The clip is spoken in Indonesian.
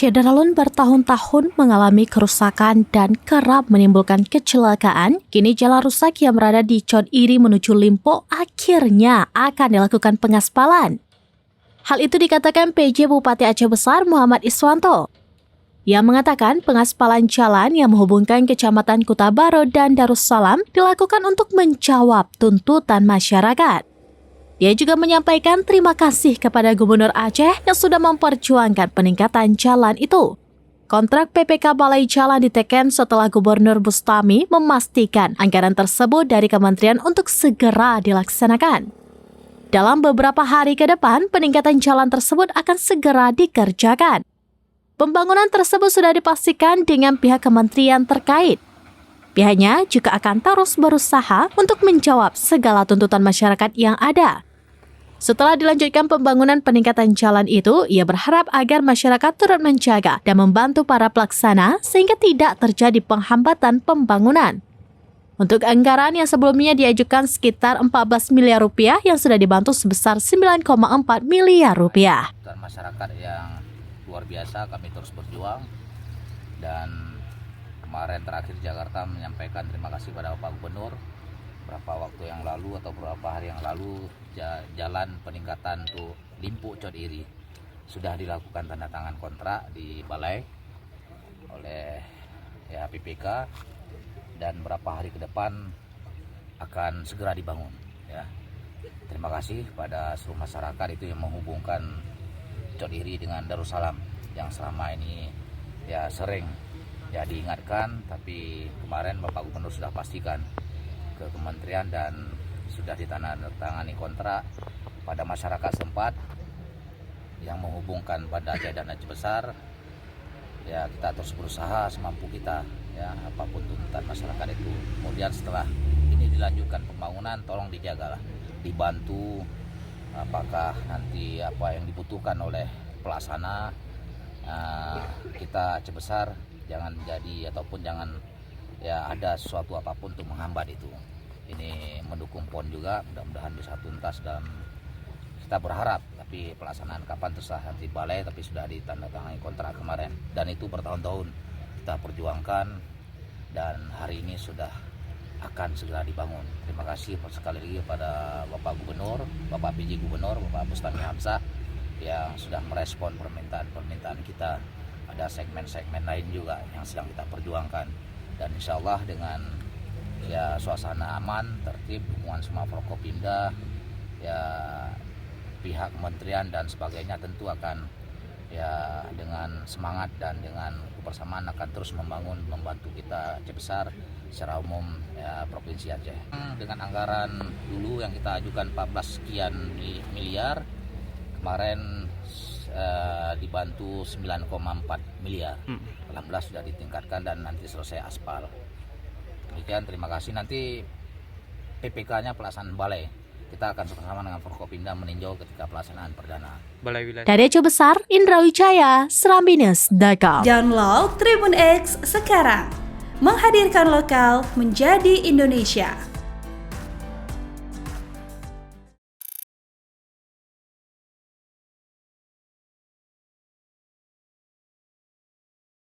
Aceh Daralun bertahun-tahun mengalami kerusakan dan kerap menimbulkan kecelakaan. Kini jalan rusak yang berada di Chon Iri menuju Limpo akhirnya akan dilakukan pengaspalan. Hal itu dikatakan PJ Bupati Aceh Besar Muhammad Iswanto. Ia mengatakan pengaspalan jalan yang menghubungkan Kecamatan Kuta Baro dan Darussalam dilakukan untuk menjawab tuntutan masyarakat. Dia juga menyampaikan terima kasih kepada Gubernur Aceh yang sudah memperjuangkan peningkatan jalan itu. Kontrak PPK Balai Jalan diteken setelah Gubernur Bustami memastikan anggaran tersebut dari kementerian untuk segera dilaksanakan. Dalam beberapa hari ke depan, peningkatan jalan tersebut akan segera dikerjakan. Pembangunan tersebut sudah dipastikan dengan pihak kementerian terkait. Pihaknya juga akan terus berusaha untuk menjawab segala tuntutan masyarakat yang ada. Setelah dilanjutkan pembangunan peningkatan jalan itu, ia berharap agar masyarakat turut menjaga dan membantu para pelaksana sehingga tidak terjadi penghambatan pembangunan. Untuk anggaran yang sebelumnya diajukan sekitar 14 miliar rupiah yang sudah dibantu sebesar 9,4 miliar rupiah. Dan masyarakat yang luar biasa, kami terus berjuang. Dan kemarin terakhir Jakarta menyampaikan terima kasih pada Bapak Gubernur. Beberapa waktu yang lalu atau beberapa hari yang lalu jalan peningkatan tuh Limpo Chon Iri sudah dilakukan tanda tangan kontrak di balai oleh PPK dan beberapa hari ke depan akan segera dibangun ya. Terima kasih pada seluruh masyarakat itu yang menghubungkan Chon Iri dengan Darussalam yang selama ini ya sering ya diingatkan, tapi kemarin Bapak Gubernur sudah pastikan ke kementerian dan sudah ditandatangani kontrak pada masyarakat setempat yang menghubungkan pada Aceh dan Aceh Besar. Ya, kita terus berusaha semampu kita ya, apapun tuntutan masyarakat itu. Kemudian setelah ini dilanjutkan pembangunan, tolong dijagalah, dibantu apakah nanti apa yang dibutuhkan oleh pelaksana. Kita Aceh Besar jangan jadi ataupun jangan ya ada sesuatu apapun untuk menghambat itu. Ini mendukung PON juga, mudah-mudahan bisa tuntas dalam kita berharap, tapi pelaksanaan kapan terserah nanti balai, tapi sudah ditandatangani kontrak kemarin dan itu bertahun-tahun kita perjuangkan dan hari ini sudah akan segera dibangun. Terima kasih sekali lagi pada Bapak Gubernur, Bapak PJ Gubernur, Bapak Bustami Hamzah yang sudah merespon permintaan kita. Ada segmen-segmen lain juga yang sedang kita perjuangkan dan insya Allah dengan ya suasana aman, tertib, dukungan semua Forkopimda, ya pihak kementerian dan sebagainya tentu akan ya dengan semangat dan dengan kebersamaan akan terus membantu kita Aceh Besar secara umum ya, Provinsi Aceh. Dengan anggaran dulu yang kita ajukan 14 sekian miliar, kemarin dibantu 9,4 miliar. Alhamdulillah sudah ditingkatkan dan nanti selesai aspal. Demikian, terima kasih. Nanti PPK-nya pelaksanaan balai. Kita akan bersama dengan Forkopimda meninjau ketika pelaksanaan perdana. Balai Wilayah. Dari Aceh Besar, Indra Wijaya, Serambines.com. Download Tribun X sekarang. Menghadirkan lokal menjadi Indonesia.